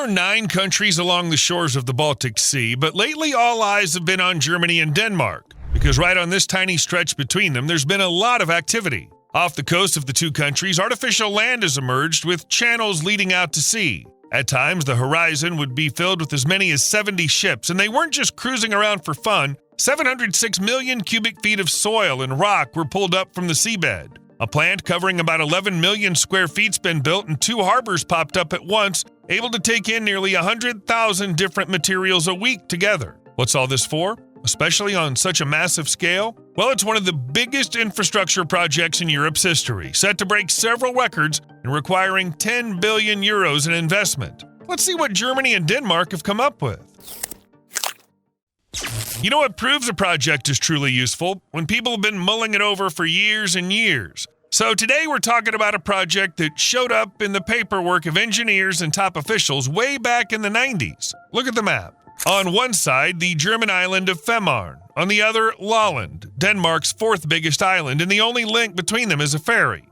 are 9 countries along the shores of the Baltic Sea, but lately all eyes have been on Germany and Denmark, because right on this tiny stretch between them, there's been a lot of activity. Off the coast of the 2 countries, artificial land has emerged with channels leading out to sea. At times, the horizon would be filled with as many as 70 ships, and they weren't just cruising around for fun. 706 million cubic feet of soil and rock were pulled up from the seabed. A plant covering about 11 million square feet's been built, and 2 harbors popped up at once, able to take in nearly 100,000 different materials a week together. What's all this for? Especially on such a massive scale? Well, it's one of the biggest infrastructure projects in Europe's history, set to break several records and requiring 10 billion euros in investment. Let's see what Germany and Denmark have come up with. You know what proves a project is truly useful? When people have been mulling it over for years and years. So today we're talking about a project that showed up in the paperwork of engineers and top officials way back in the 90s. Look at the map. On one side, the German island of Fehmarn. On the other, Lolland, Denmark's 4th biggest island, and the only link between them is a ferry.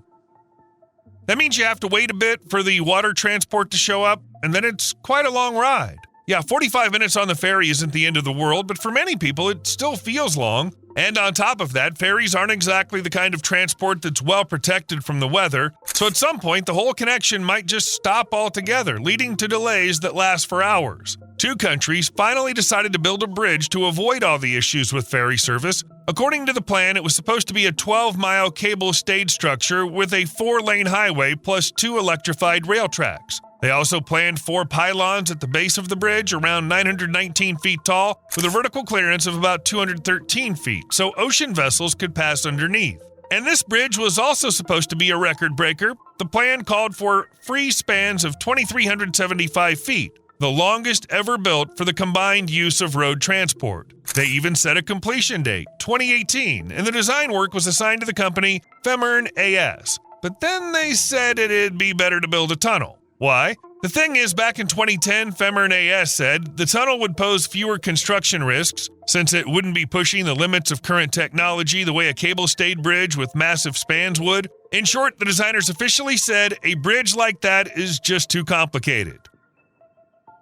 That means you have to wait a bit for the water transport to show up, and then it's quite a long ride. Yeah, 45 minutes on the ferry isn't the end of the world, but for many people, it still feels long. And on top of that, ferries aren't exactly the kind of transport that's well protected from the weather, so at some point, the whole connection might just stop altogether, leading to delays that last for hours. 2 countries finally decided to build a bridge to avoid all the issues with ferry service. According to the plan, it was supposed to be a 12-mile cable-stayed structure with a 4-lane highway plus 2 electrified rail tracks. They also planned 4 pylons at the base of the bridge, around 919 feet tall, with a vertical clearance of about 213 feet, so ocean vessels could pass underneath. And this bridge was also supposed to be a record breaker. The plan called for free spans of 2,375 feet, the longest ever built for the combined use of road transport. They even set a completion date, 2018, and the design work was assigned to the company Fehmarn AS. But then they said it'd be better to build a tunnel. Why? The thing is, back in 2010, Fehmarn AS said the tunnel would pose fewer construction risks since it wouldn't be pushing the limits of current technology the way a cable-stayed bridge with massive spans would. In short, the designers officially said a bridge like that is just too complicated.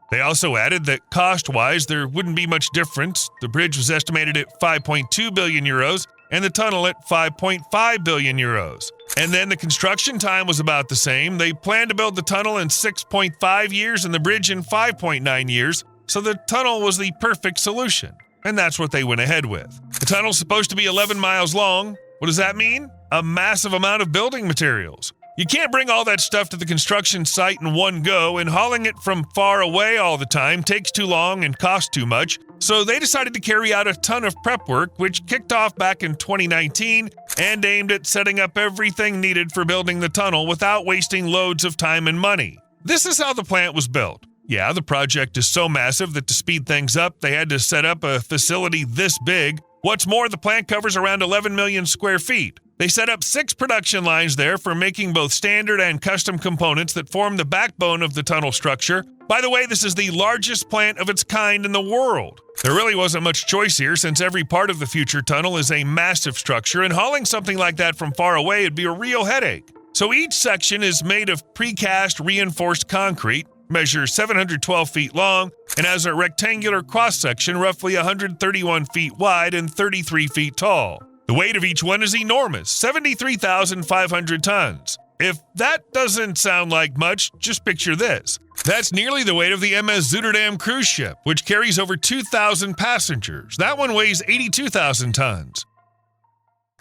They also added that cost-wise, there wouldn't be much difference. The bridge was estimated at 5.2 billion euros and the tunnel at 5.5 billion euros. And then the construction time was about the same. They planned to build the tunnel in 6.5 years and the bridge in 5.9 years, so the tunnel was the perfect solution. And that's what they went ahead with. The tunnel's supposed to be 11 miles long. What does that mean? A massive amount of building materials. You can't bring all that stuff to the construction site in one go, and hauling it from far away all the time takes too long and costs too much, so they decided to carry out a ton of prep work, which kicked off back in 2019 and aimed at setting up everything needed for building the tunnel without wasting loads of time and money. This is how the plant was built. Yeah, the project is so massive that to speed things up, they had to set up a facility this big. What's more, the plant covers around 11 million square feet. They set up 6 production lines there for making both standard and custom components that form the backbone of the tunnel structure. By the way, this is the largest plant of its kind in the world. There really wasn't much choice here since every part of the future tunnel is a massive structure, and hauling something like that from far away would be a real headache. So each section is made of precast reinforced concrete, measures 712 feet long, and has a rectangular cross-section roughly 131 feet wide and 33 feet tall. The weight of each one is enormous, 73,500 tons. If that doesn't sound like much, just picture this. That's nearly the weight of the MS Zutterdam cruise ship, which carries over 2,000 passengers. That one weighs 82,000 tons.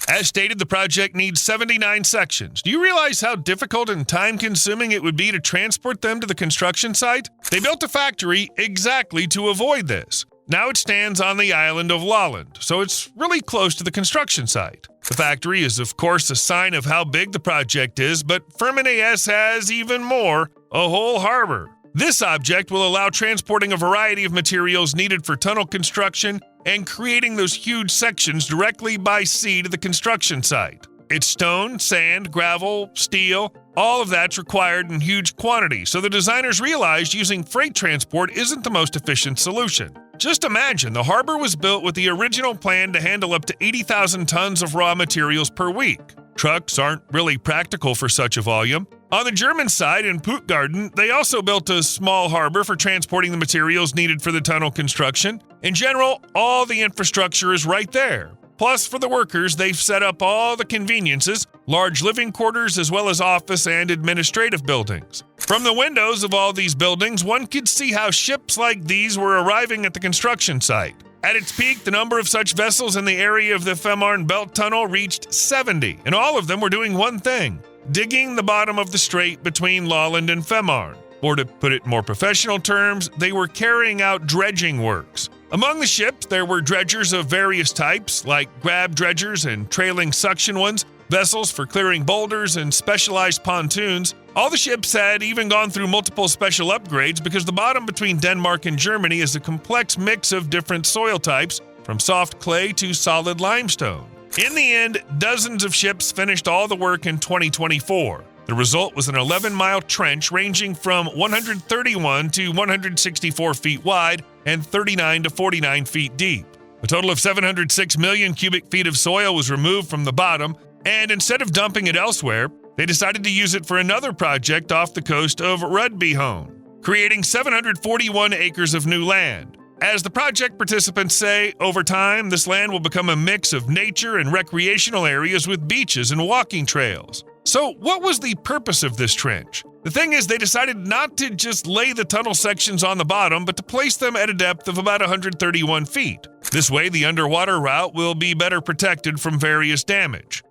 As stated, the project needs 79 sections. Do you realize how difficult and time-consuming it would be to transport them to the construction site? They built a factory exactly to avoid this. Now it stands on the island of Lolland, so it's really close to the construction site. The factory is, of course, a sign of how big the project is, but Fehmarn AS has even more, a whole harbor. This object will allow transporting a variety of materials needed for tunnel construction and creating those huge sections directly by sea to the construction site. It's stone, sand, gravel, steel, all of that's required in huge quantities, so the designers realized using freight transport isn't the most efficient solution. Just imagine, the harbor was built with the original plan to handle up to 80,000 tons of raw materials per week. Trucks aren't really practical for such a volume. On the German side, in Puttgarden, they also built a small harbor for transporting the materials needed for the tunnel construction. In general, all the infrastructure is right there. Plus, for the workers, they've set up all the conveniences, large living quarters, as well as office and administrative buildings. From the windows of all these buildings, one could see how ships like these were arriving at the construction site. At its peak, the number of such vessels in the area of the Fehmarn Belt Tunnel reached 70, and all of them were doing one thing: digging the bottom of the strait between Lolland and Fehmarn. Or to put it in more professional terms, they were carrying out dredging works. Among the ships, there were dredgers of various types, like grab dredgers and trailing suction ones, vessels for clearing boulders, and specialized pontoons. All the ships had even gone through multiple special upgrades because the bottom between Denmark and Germany is a complex mix of different soil types, from soft clay to solid limestone. In the end, dozens of ships finished all the work in 2024. The result was an 11-mile trench ranging from 131 to 164 feet wide and 39 to 49 feet deep. A total of 706 million cubic feet of soil was removed from the bottom, and instead of dumping it elsewhere, they decided to use it for another project off the coast of Rødbyhavn, creating 741 acres of new land. As the project participants say, over time, this land will become a mix of nature and recreational areas with beaches and walking trails. So what was the purpose of this trench? The thing is, they decided not to just lay the tunnel sections on the bottom, but to place them at a depth of about 131 feet. This way, the underwater route will be better protected from various damage.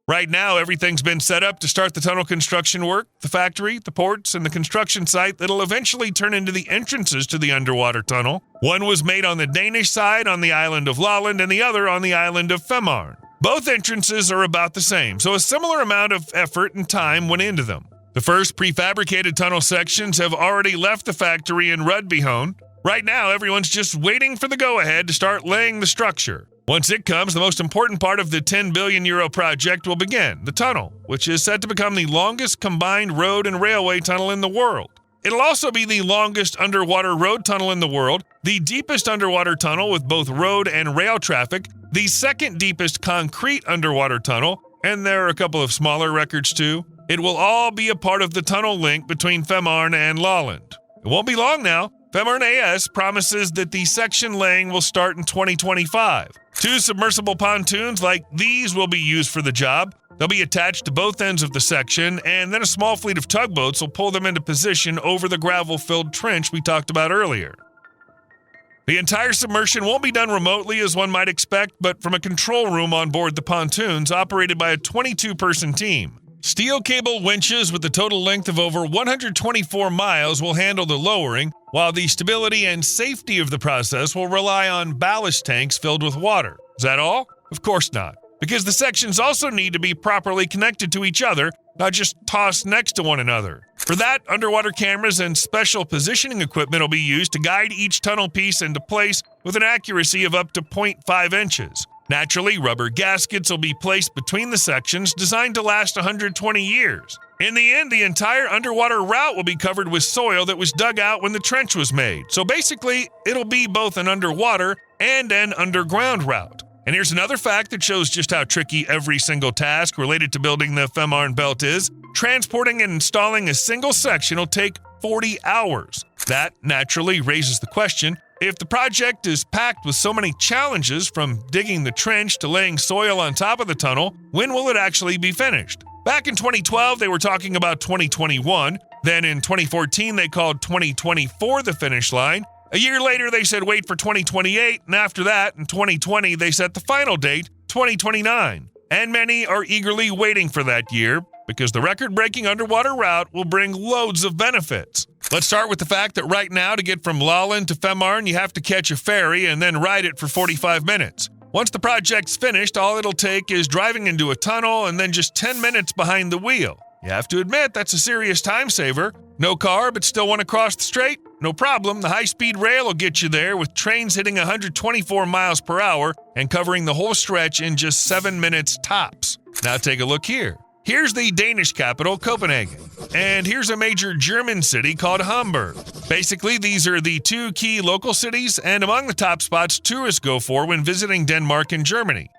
Right now, everything's been set up to start the tunnel construction work, the factory, the ports, and the construction site that'll eventually turn into the entrances to the underwater tunnel. One was made on the Danish side on the island of Lolland and the other on the island of Fehmarn. Both entrances are about the same, so a similar amount of effort and time went into them. The first prefabricated tunnel sections have already left the factory in Rødbyhavn. Right now, everyone's just waiting for the go-ahead to start laying the structure. Once it comes, the most important part of the 10 billion euro project will begin, the tunnel, which is set to become the longest combined road and railway tunnel in the world. It'll also be the longest underwater road tunnel in the world, the deepest underwater tunnel with both road and rail traffic, the second deepest concrete underwater tunnel, and there are a couple of smaller records too. It will all be a part of the tunnel link between Fehmarn and Lolland. It won't be long now. Fehmarn AS promises that the section laying will start in 2025. 2 submersible pontoons like these will be used for the job. They'll be attached to both ends of the section, and then a small fleet of tugboats will pull them into position over the gravel-filled trench we talked about earlier. The entire submersion won't be done remotely as one might expect, but from a control room on board the pontoons operated by a 22-person team. Steel cable winches with a total length of over 124 miles will handle the lowering, while the stability and safety of the process will rely on ballast tanks filled with water. Is that all? Of course not, because the sections also need to be properly connected to each other, not just tossed next to one another. For that, underwater cameras and special positioning equipment will be used to guide each tunnel piece into place with an accuracy of up to 0.5 inches. Naturally, rubber gaskets will be placed between the sections designed to last 120 years. In the end, the entire underwater route will be covered with soil that was dug out when the trench was made. So basically, it'll be both an underwater and an underground route. And here's another fact that shows just how tricky every single task related to building the Fehmarn Belt is. Transporting and installing a single section will take 40 hours. That naturally raises the question, if the project is packed with so many challenges, from digging the trench to laying soil on top of the tunnel, when will it actually be finished? Back in 2012, they were talking about 2021. Then in 2014, they called 2024 the finish line. A year later, they said wait for 2028, and after that, in 2020, they set the final date, 2029. And many are eagerly waiting for that year, because the record-breaking underwater route will bring loads of benefits. Let's start with the fact that right now, to get from Lolland to Fehmarn, you have to catch a ferry and then ride it for 45 minutes. Once the project's finished, all it'll take is driving into a tunnel and then just 10 minutes behind the wheel. You have to admit, that's a serious time saver. No car, but still want to cross the strait? No problem, the high-speed rail will get you there, with trains hitting 124 miles per hour and covering the whole stretch in just 7 minutes tops. Now take a look here. Here's the Danish capital, Copenhagen, and here's a major German city called Hamburg. Basically, these are the 2 key local cities and among the top spots tourists go for when visiting Denmark and Germany.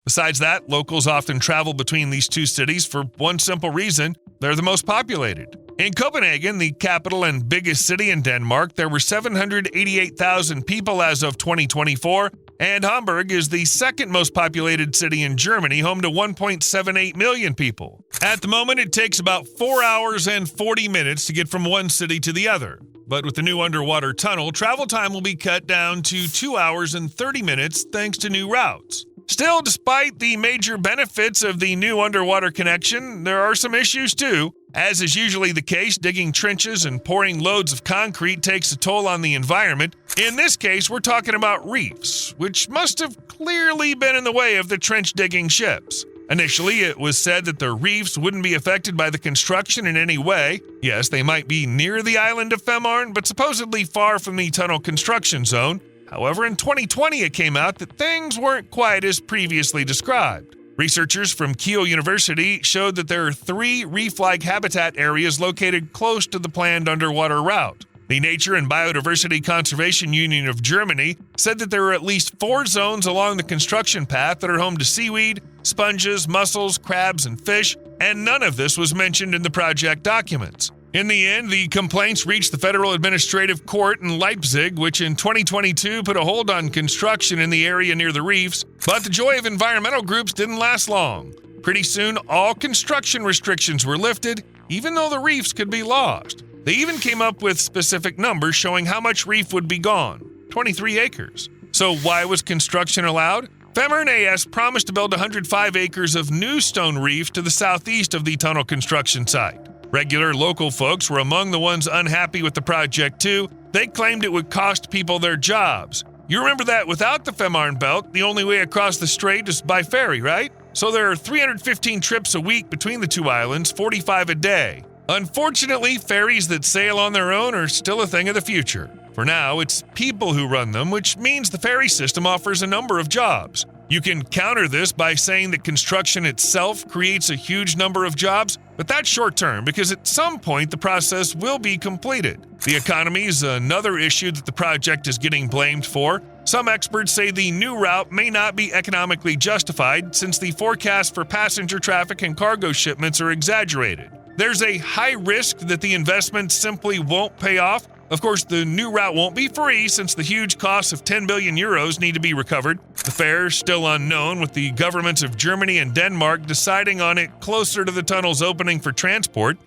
Besides that, locals often travel between these two cities for one simple reason: they're the most populated. In Copenhagen, the capital and biggest city in Denmark, there were 788,000 people as of 2024, and Hamburg is the second most populated city in Germany, home to 1.78 million people. At the moment, it takes about 4 hours and 40 minutes to get from one city to the other. But with the new underwater tunnel, travel time will be cut down to 2 hours and 30 minutes thanks to new routes. Still, despite the major benefits of the new underwater connection, there are some issues too. As is usually the case, digging trenches and pouring loads of concrete takes a toll on the environment. In this case, we're talking about reefs, which must have clearly been in the way of the trench digging ships. Initially, it was said that the reefs wouldn't be affected by the construction in any way. Yes, they might be near the island of Femern, but supposedly far from the tunnel construction zone. However, in 2020, it came out that things weren't quite as previously described. Researchers from Kiel University showed that there are 3 reef-like habitat areas located close to the planned underwater route. The Nature and Biodiversity Conservation Union of Germany said that there are at least 4 zones along the construction path that are home to seaweed, sponges, mussels, crabs, and fish, and none of this was mentioned in the project documents. In the end, the complaints reached the Federal Administrative Court in Leipzig, which in 2022 put a hold on construction in the area near the reefs, but the joy of environmental groups didn't last long. Pretty soon, all construction restrictions were lifted, even though the reefs could be lost. They even came up with specific numbers showing how much reef would be gone: 23 acres. So why was construction allowed? Femern AS promised to build 105 acres of new stone reef to the southeast of the tunnel construction site. Regular local folks were among the ones unhappy with the project too. They claimed it would cost people their jobs. You remember that without the Femern Belt, the only way across the strait is by ferry, right? So there are 315 trips a week between the two islands, 45 a day. Unfortunately, ferries that sail on their own are still a thing of the future. For now, it's people who run them, which means the ferry system offers a number of jobs. You can counter this by saying that construction itself creates a huge number of jobs, but that's short-term because at some point the process will be completed. The economy is another issue that the project is getting blamed for. Some experts say the new route may not be economically justified since the forecast for passenger traffic and cargo shipments are exaggerated. There's a high risk that the investment simply won't pay off. Of course, the new route won't be free since the huge costs of 10 billion euros need to be recovered. The fare is still unknown, with the governments of Germany and Denmark deciding on it closer to the tunnel's opening for transport.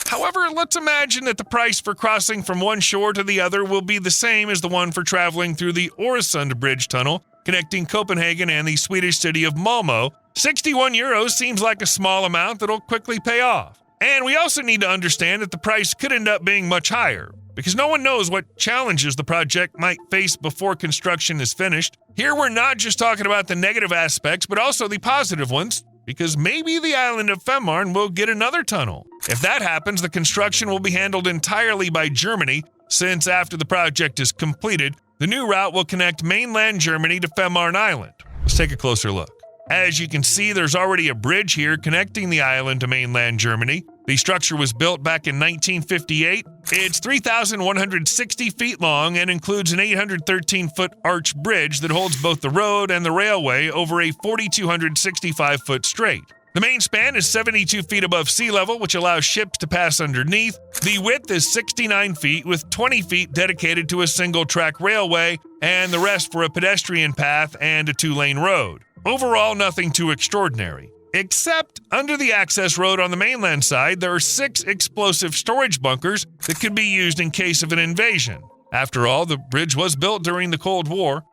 However, let's imagine that the price for crossing from one shore to the other will be the same as the one for traveling through the Øresund Bridge tunnel, connecting Copenhagen and the Swedish city of Malmö. 61 euros seems like a small amount that'll quickly pay off. And we also need to understand that the price could end up being much higher, because no one knows what challenges the project might face before construction is finished. Here we're not just talking about the negative aspects, but also the positive ones, because maybe the island of Femern will get another tunnel. If that happens, the construction will be handled entirely by Germany, since after the project is completed, the new route will connect mainland Germany to Femern Island. Let's take a closer look. As you can see, there's already a bridge here connecting the island to mainland Germany. The structure was built back in 1958. It's 3,160 feet long and includes an 813-foot arch bridge that holds both the road and the railway over a 4,265-foot strait. The main span is 72 feet above sea level, which allows ships to pass underneath. The width is 69 feet, with 20 feet dedicated to a single-track railway and the rest for a pedestrian path and a 2-lane road. Overall, nothing too extraordinary. Except under the access road on the mainland side, there are 6 explosive storage bunkers that could be used in case of an invasion. After all, the bridge was built during the Cold War.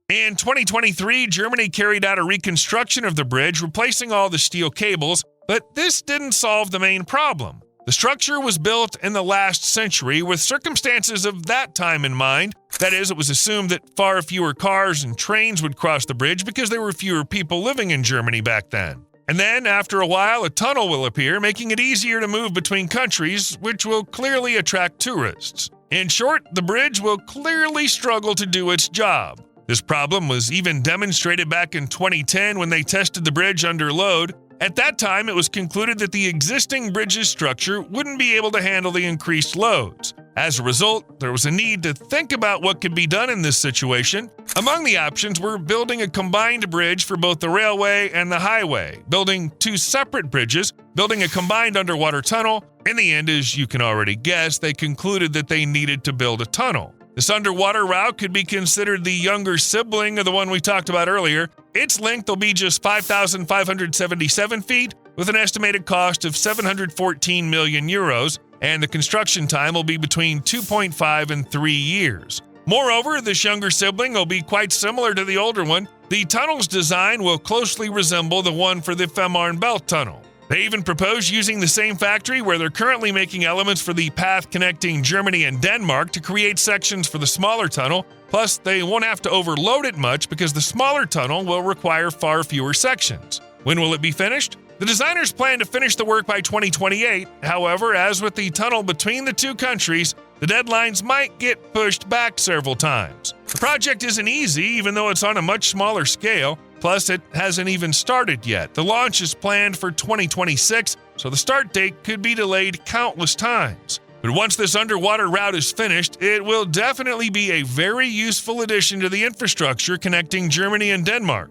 In 2023, Germany carried out a reconstruction of the bridge, replacing all the steel cables, but this didn't solve the main problem. The structure was built in the last century with circumstances of that time in mind. That is, it was assumed that far fewer cars and trains would cross the bridge because there were fewer people living in Germany back then. And then, after a while, a tunnel will appear, making it easier to move between countries, which will clearly attract tourists. In short, the bridge will clearly struggle to do its job. This problem was even demonstrated back in 2010 when they tested the bridge under load. At that time, it was concluded that the existing bridge's structure wouldn't be able to handle the increased loads. As a result, there was a need to think about what could be done in this situation. Among the options were building a combined bridge for both the railway and the highway, building two separate bridges, building a combined underwater tunnel. In the end, as you can already guess, they concluded that they needed to build a tunnel. This underwater route could be considered the younger sibling of the one we talked about earlier. Its length will be just 5,577 feet, with an estimated cost of 714 million euros, and the construction time will be between 2.5 and 3 years. Moreover, this younger sibling will be quite similar to the older one. The tunnel's design will closely resemble the one for the Fehmarn Belt Tunnel. They even propose using the same factory where they're currently making elements for the path connecting Germany and Denmark to create sections for the smaller tunnel. Plus, they won't have to overload it much because the smaller tunnel will require far fewer sections. When will it be finished? The designers plan to finish the work by 2028. However, as with the tunnel between the two countries, the deadlines might get pushed back several times. The project isn't easy, even though it's on a much smaller scale. Plus, it hasn't even started yet. The launch is planned for 2026, so the start date could be delayed countless times. But once this underwater route is finished, it will definitely be a very useful addition to the infrastructure connecting Germany and Denmark.